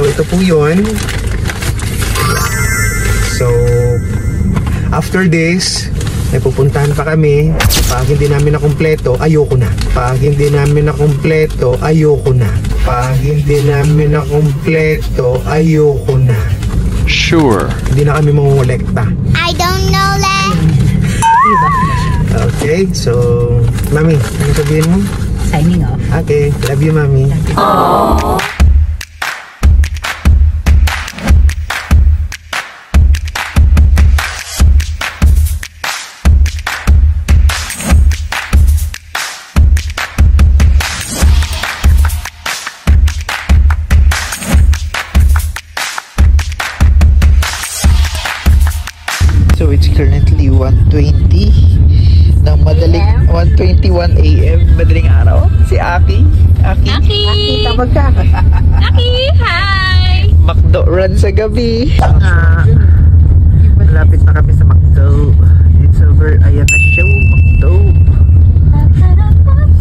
So, ito po yun. So, after this, may pupuntahan pa kami. Pag hindi namin nakumpleto, ayoko na. Pag hindi namin nakumpleto, ayoko na. Pag hindi namin nakumpleto, ayoko na. Sure. Hindi na kami mangungulekta. I don't know that. Okay, so, Mami, ano sabihin mo? Signing off. Okay, love you, Mami. Aww. So it's currently 1:20 ng madaling 1:21 AM madaling araw. Si Aki. Tawag ka. Aki, hi! McDo run sa gabi. Malapit na kami sa McDo. It's over. Ayan na siya, McDo.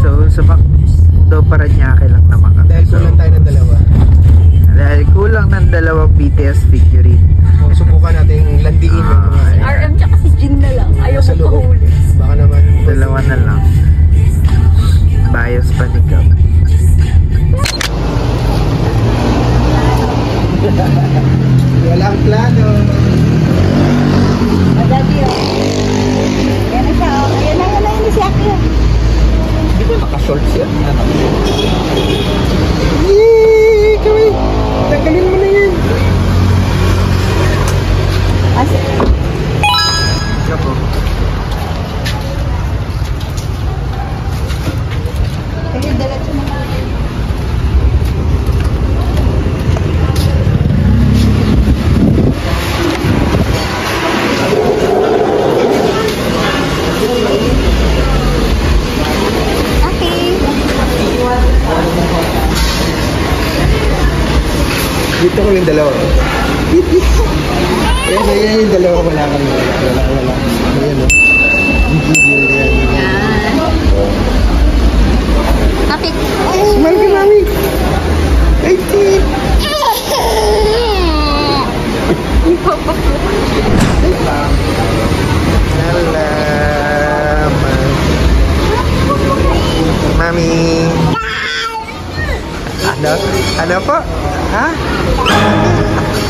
So sa McDo Paranaque lang naman kami. Dahil kulang tayo ng dalawa. Dahil kulang ng dalawang BTS figurine. Subukan natin landiin yung mga RM tsaka si Jin na lang. Ayaw sa ko loob. pahuli. Baka naman dalawa na lang. Bias panigaw. Walang plano. Madali oh. Yan na siya oh. Ayan na si Aki oh. Hindi ba naka-shorts yan? Ano? Yee! Kawin! Tanggalin mo na yan! Asa? Siya po. Kaya diretso na lang. Dito ko yung dalawa. Ayan yung dalawa. Wala kami. Wala. Ayan o. Kapit. Smile ka, Mami. Ay, tip. Salamat. Mami. Ano po? Ha?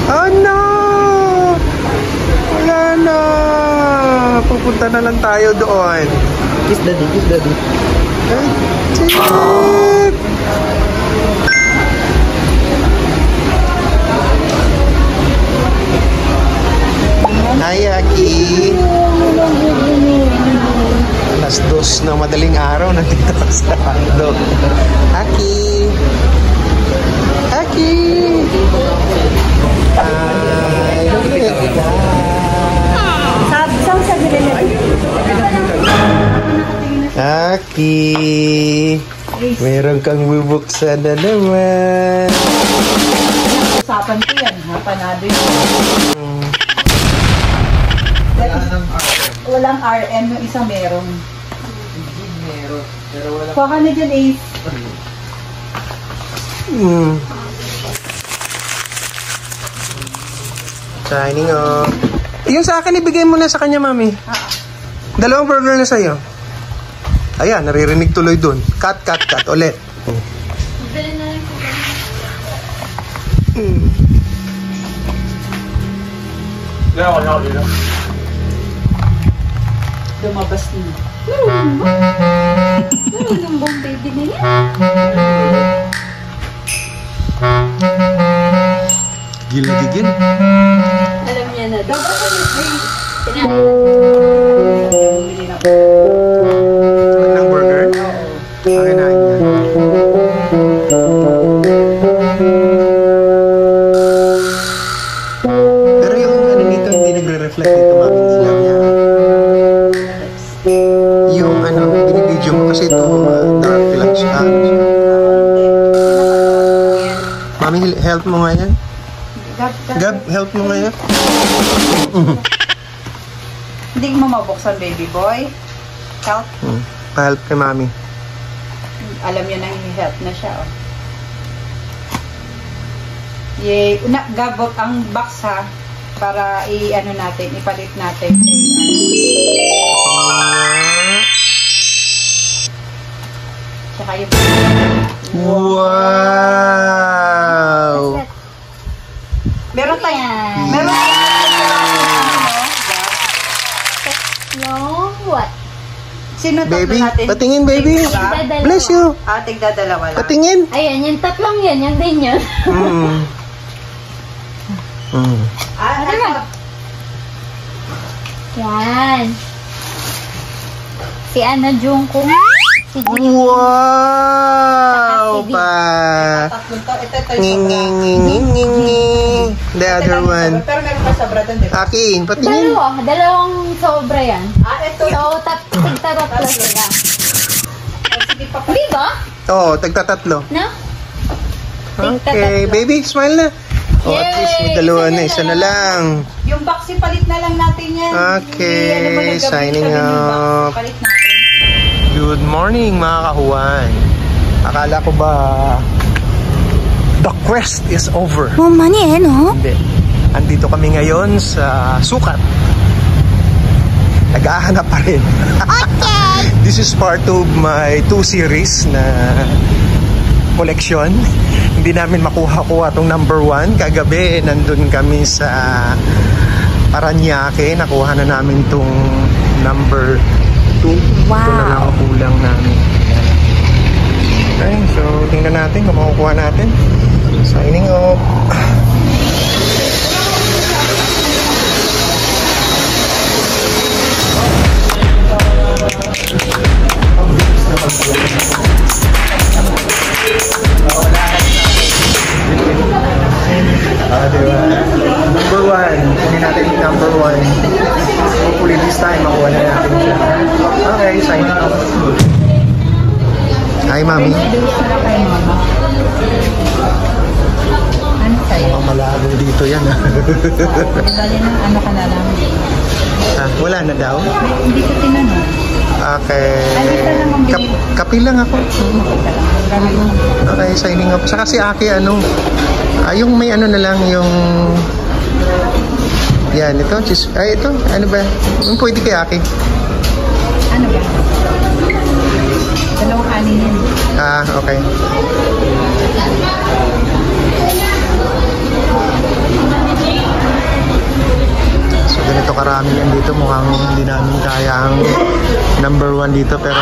Oh no! Wala na! Pupunta na lang tayo doon. Kiss daddy, kiss daddy. Ay, shit! Hi, Aki! Alas 2 na madaling araw, nandito ka sa McDo. Aki! Aki! Hi! Saan sa gilid? Aki! Meron kang bubuksan na naman. Usapan ko yan ha, panado yun. Walang RM, yung isang meron. Meron, pero wala. Kuha ka na dyan, Ace. Shining off. Yung sa akin, ibigay mo na sa kanya, Mami. Dalawang burger na sa'yo. Ayan, naririnig tuloy dun. Cut. Ulit. Lumabas din. Yung bong baby na yan. Gil-gigil. Alam niya na daw. Anong burger? Akin na yan. Pero yung ano dito, hindi nagre-reflect dito, Mami. Ilaw niya. Yung ano, binibidyo mo kasi ito, dark flash. Mami, help mo nga yan. Gab, help mo nga yan. Hindi mo mabuksan, baby boy. Help. Pa-help kay Mami. Alam niya na help na siya. Oh. Gabot ang box ha. Para i-ano natin, ipalit natin. Tsaka yung... Wow! Meron tayo. Yan. Meron No, what? Sino tatlo Baby, natin? patingin baby. Tigdadalawa. Bless you. Tigdadalawa lang. Patingin. Ayan, yung tatlong yan, yan din yun. Ano ba? Yan. Si ano, Jungkook. Si Jungkook. Wow! Pa. Tatlong to. Ito Nging, yung nging, nging, nging, nging, nging. The other one. Pero meron pa sobra doon, di ba? Akin, patingin. Dalawang sobra yan. Ito. So, tigtatlo sila. Sige pa pa. Di ba? Oo, tagtatatlo. No? Okay, baby, smile na. Oh, at least may dalawa na, isa na lang. Yung box, palit na lang natin yan. Okay, Hindi, mo nagagawin signing sa ganun yung box, off. palit natin. Good morning mga kahuwan. Akala ko ba the quest is over? no? Hindi. Andito kami ngayon sa sukat. Nag-ahanap pa rin. Okay! This is part of my 2 series na collection. Hindi namin makuha-kuha itong number 1. Kagabi, nandun kami sa Paranaque. Nakuha na namin itong number 2. Wow. Ito na lang ang kulang namin. Okay, so tingnan natin kung makukuha natin. Signing off. Diba? Number 1. Hindi natin yung number 1. Hopefully this time makuha na natin siya. Okay, signing off. Hi, Mami. Ano sa'yo? Mukhang malabo dito yan. Bali na, ano ka na lang? Wala na daw? Hindi ko tinanong. Okay. Kapi lang ako. Okay, signing off. Saka si Aki, yung may ano na lang, yung... Yan, ito. Ito. Ano ba? Yung pwede kay Aki. Ano ba? Dalawang anin yan. Okay. So, ganito karami yan dito. Mukhang hindi namin kaya ang number 1 dito. Pero,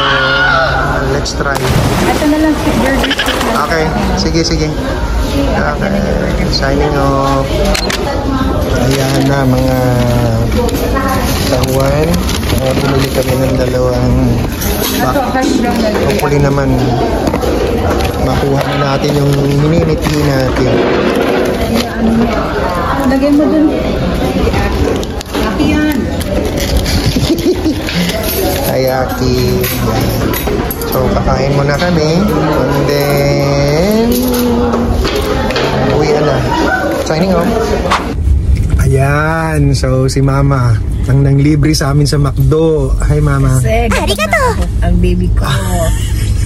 let's try. Ito na lang, burger stick na. Okay. Sige. Okay. Signing off. Ayan na mga kahuwan. Pinuli kami ng dalawang hopefully naman makuha na natin yung minimiti natin. Lagay mo dun. Aki yan. Ayaki. So, kakain muna kami. And then, uwi na. Signing off. Ayan. So, si Mama ang nanglibre sa amin sa McDo. Hi, Mama. Arigato! Ang baby ko.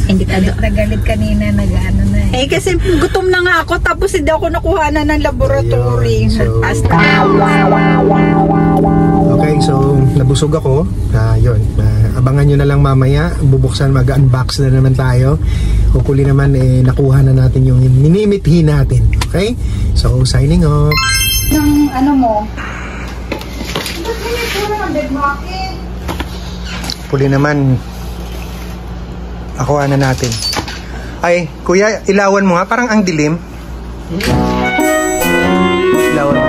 Hindi galit na galit kanina, nag-ano na eh. Kasi gutom na nga ako, tapos hindi ako nakuha na ng laboratory. Ayun, so- Hasta. Okay, so nabusog ako. Yun. Abangan nyo na lang mamaya. Bubuksan, mag-unbox na naman tayo. Hopefully naman nakuha na natin yung minimithi natin. Okay? So, signing off. Ng ano mo? Ba't ganito naman, Dad Maki? Hopefully naman nakuha na natin. Ay, kuya, ilawan mo nga. Parang ang dilim. Ilawan mo.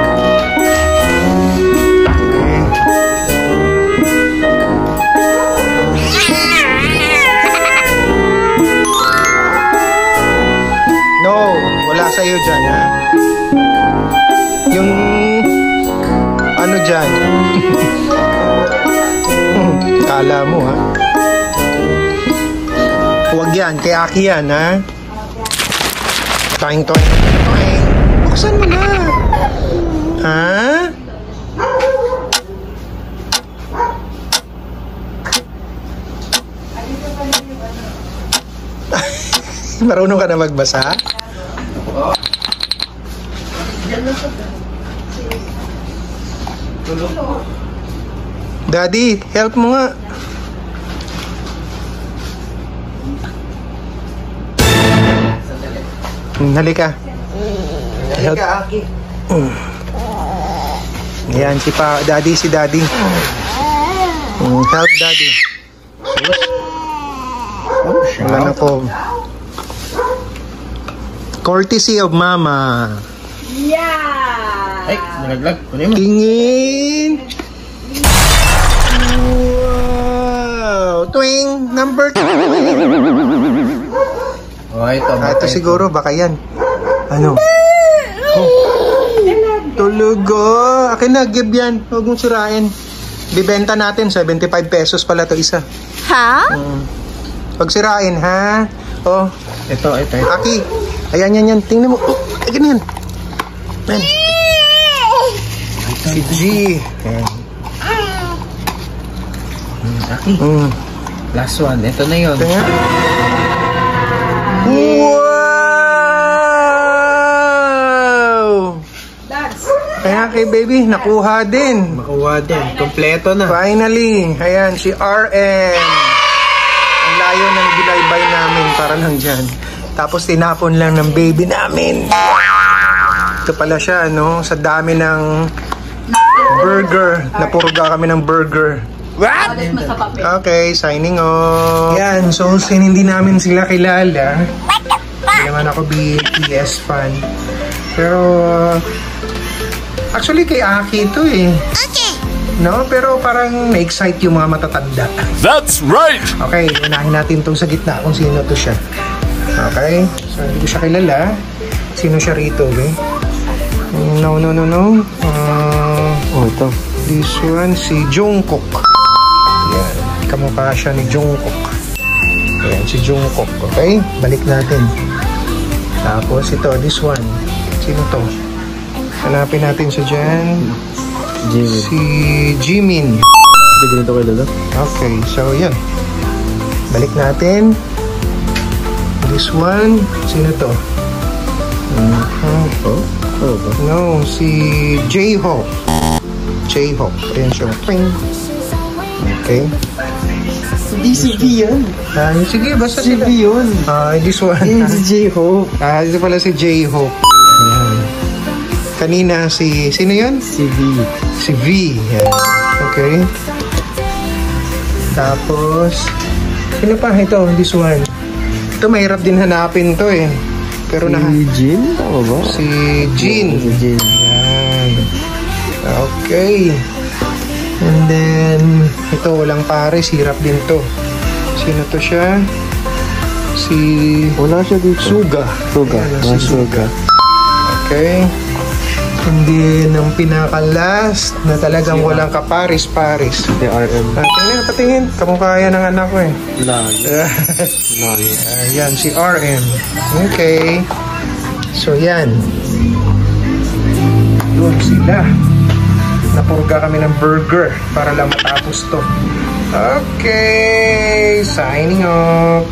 No, wala sa'yo dyan, ha? Yung ano dyan? Kala mo, ha? Huwag yan, kay Aki yan, ha? Toing. Buksan mo na! Ha? Marunong ka na magbasa? Daddy, help mo nga. Halika. Halika, Aki. Ayan, si Daddy. Help Daddy. Wala na po. Courtesy of Mama. Yeah! Ay, nalaglag. Kunin mo. Tingin. Wow. Twing. Number 2. Oh, ito. Ito siguro, baka yan. Ano? Oh. Tulugo. Akin na, give yan. Huwag mong sirain. Bibenta natin, 75 pesos pala to isa. Ha? Huwag sirain, ha? Oh. Ito. Aki. Ayan, yan. Tingnan mo. Oh, ganyan. Man. Si G. Aki. Last one. Ito na yun. Tingnan. Wow! Kaya kay baby, nakuha din. Makuha din. Kompleto na. Finally. Ayan, si RM. Ang layo ng binaybay namin para lang dyan. Tapos tinapon lang ng baby namin. Ito pala siya, no? Sa dami ng burger. Napuruga kami ng burger. What? Okay, signing off. Yan, so hindi namin sila kilala. Hindi naman ako BTS fan. Pero, actually kay Aki ito eh. Okay. No? Pero parang na-excite yung mga matatanda. That's right! Okay, unahin natin itong sa gitna kung sino to siya. Okay? So, hindi ko siya kilala. Sino siya rito, okay? No. Oh, ito. This one, si Jungkook. Yan. Kamukha siya ni Jungkook. Ayan, si Jungkook. Okay? Balik natin. Tapos ito, this one. Sino to? Hanapin natin siya dyan. Jimmy. Si Jimin. Hindi ganito kayo lalo? Okay, so yan. Balik natin. This one. Sino to? Oh, ba? No, si J-Hope. J-Hope. Ayan siya. Ping. Okay. Hindi si V yan. Sige, basta Si sila. V yun. This one. Yun si J-Hope. Ito pala si J-Hope. Ayan. Kanina sino yun? Si V. Si V. Yan. Okay. Tapos, sino pa? Ito, this one. Ito, mahirap din hanapin to eh. Pero Si Jin? Tama ba? si Jin. Si Jin. Yan. Okay. And then, ito, walang pares. Hirap din to. Sino to siya? Si Wala siya dito. Suga. Suga. Ayan, si Suga. Okay. And then, ang pinaka-last na talagang walang kaparis-paris. Si RM. Patingin. Kamukha yan ng anak ko eh. Lagi. Lagi. Yan, si RM. Okay. So, yan. Doon sila. Napurga kami ng burger para lang matapos to. Okay. Signing off.